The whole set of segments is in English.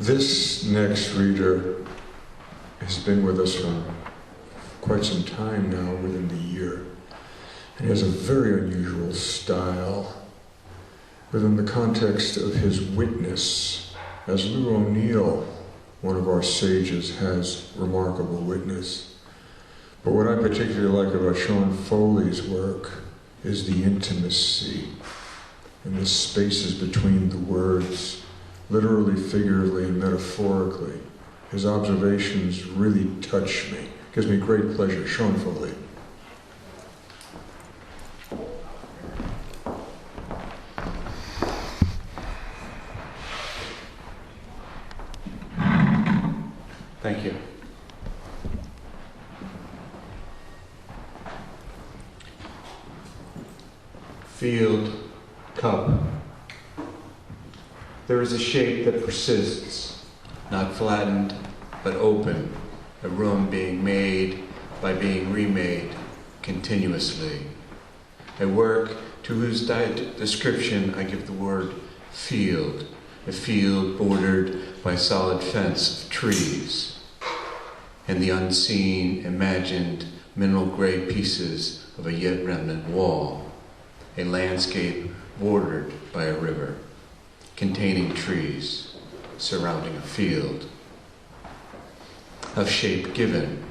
This next reader has been with us for quite some time now, within the year. And he has a very unusual style within the context of his witness. As Lou O'Neill, one of our sages, has remarkable witness. But what I particularly like about Sean Foley's work is the intimacy and the spaces between the words, literally, figuratively, and metaphorically. His observations really touch me. Gives me great pleasure. Sean Foley. Thank you. Field, cup. There is a shape that persists, not flattened, but open, a room being made by being remade continuously. A work to whose description I give the word field, a field bordered by solid fence of trees, and the unseen, imagined, mineral gray pieces of a yet remnant wall, a landscape bordered by a river, containing trees, surrounding a field, of shape given,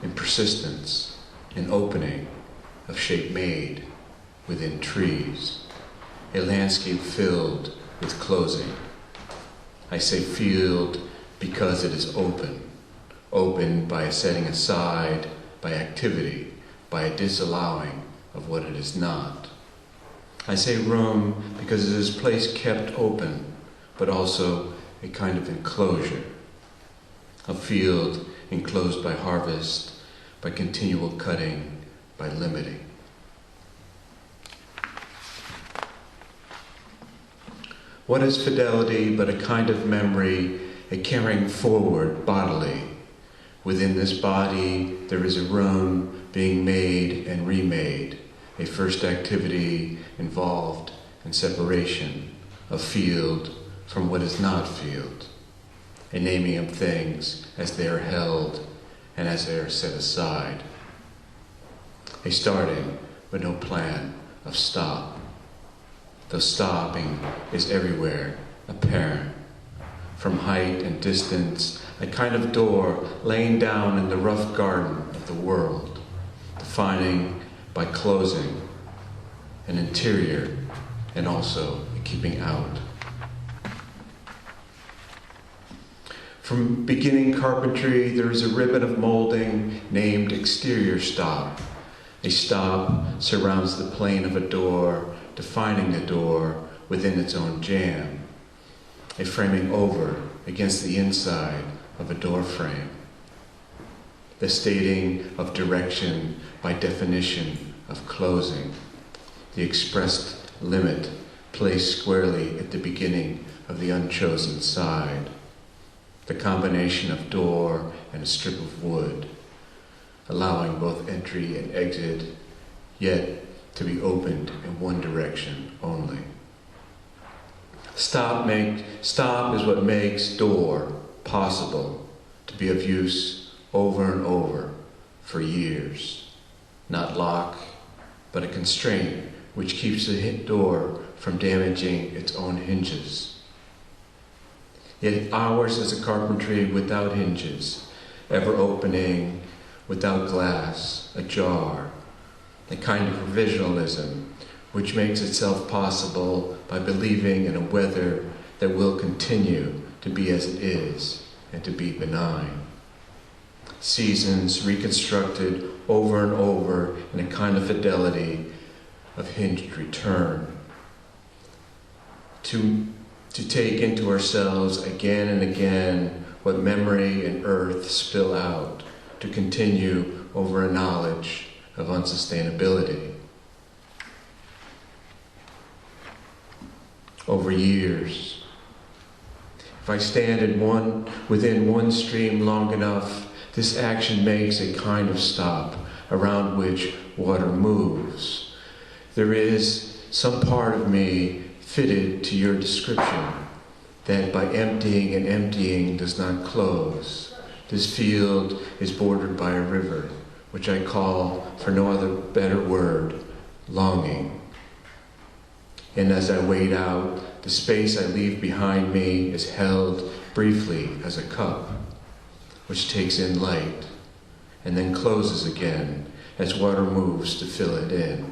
in persistence, in opening, of shape made, within trees, a landscape filled with closing. I say field because it is open, open by a setting aside, by activity, by a disallowing of what it is not. I say room because it is a place kept open, but also a kind of enclosure. A field enclosed by harvest, by continual cutting, by limiting. What is fidelity but a kind of memory, a carrying forward bodily? Within this body there is a room being made and remade, a first activity involved in separation, a field from what is not field, a naming of things as they are held and as they are set aside, a starting but no plan of stop. The stopping is everywhere apparent, from height and distance, a kind of door laying down in the rough garden of the world, defining by closing an interior and also a keeping out. From beginning carpentry, there is a ribbon of molding named exterior stop. A stop surrounds the plane of a door, defining the door within its own jamb, a framing over against the inside of a door frame, the stating of direction by definition of closing, the expressed limit placed squarely at the beginning of the unchosen side, the combination of door and a strip of wood, allowing both entry and exit, yet to be opened in one direction only. Stop is what makes door possible to be of use over and over for years. Not lock, but a constraint which keeps the door from damaging its own hinges. Yet ours is a carpentry without hinges, ever opening, without glass, ajar, a kind of provisionalism which makes itself possible by believing in a weather that will continue to be as it is and to be benign. Seasons reconstructed over and over in a kind of fidelity of hinged return. To take into ourselves again and again what memory and earth spill out, to continue over a knowledge of unsustainability. Over years. If I stand within one stream long enough, this action makes a kind of stop around which water moves. There is some part of me fitted to your description, that by emptying and emptying does not close. This field is bordered by a river, which I call, for no other better word, longing. And as I wade out, the space I leave behind me is held briefly as a cup, which takes in light and then closes again as water moves to fill it in,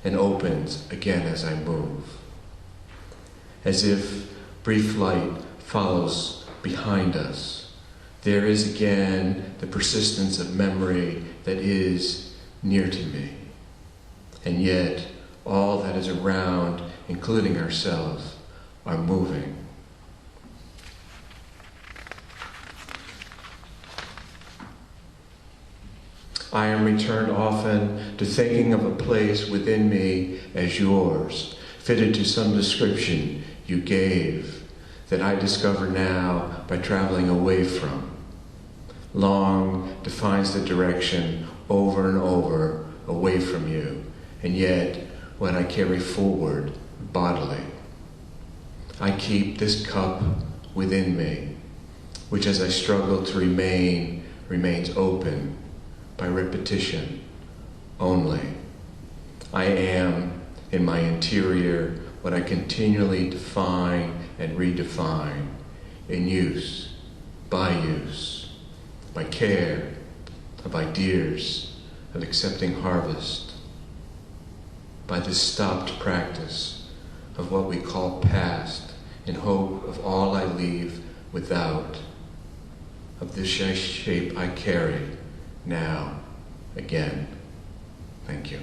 and opens again as I move. As if brief light follows behind us, there is again the persistence of memory that is near to me. And yet, all that is around, including ourselves, are moving. I am returned often to thinking of a place within me as yours, fitted to some description you gave, that I discover now by traveling away from. Long defines the direction over and over away from you, and yet what I carry forward bodily. I keep this cup within me, which as I struggle to remain, remains open by repetition only. I am, in my interior, what I continually define and redefine, in use, by care, of ideas, of accepting harvest, by this stopped practice of what we call past, in hope of all I leave without, of this shape I carry now, again. Thank you.